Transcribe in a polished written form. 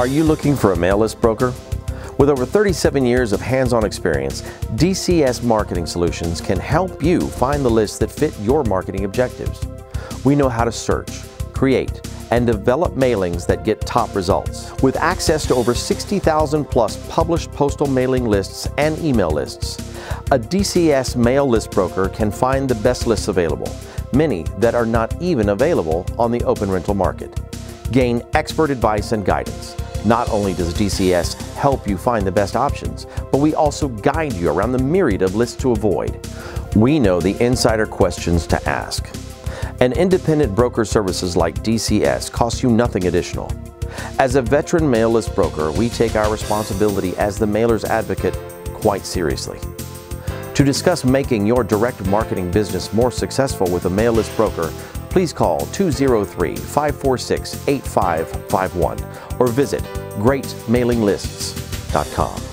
Are you looking for a mail list broker? With over 37 years of hands-on experience, DCS Marketing Solutions can help you find the lists that fit your marketing objectives. We know how to search, create, and develop mailings that get top results. With access to over 60,000 plus published postal mailing lists and email lists, a DCS mail list broker can find the best lists available, many that are not even available on the open rental market. Gain expert advice and guidance. Not only does DCS help you find the best options, but we also guide you around the myriad of lists to avoid. We know the insider questions to ask. And independent broker services like DCS cost you nothing additional. As a veteran mail list broker, we take our responsibility as the mailer's advocate quite seriously. To discuss making your direct marketing business more successful with a mail list broker, please call 203-546-8551 or visit greatmailinglists.com.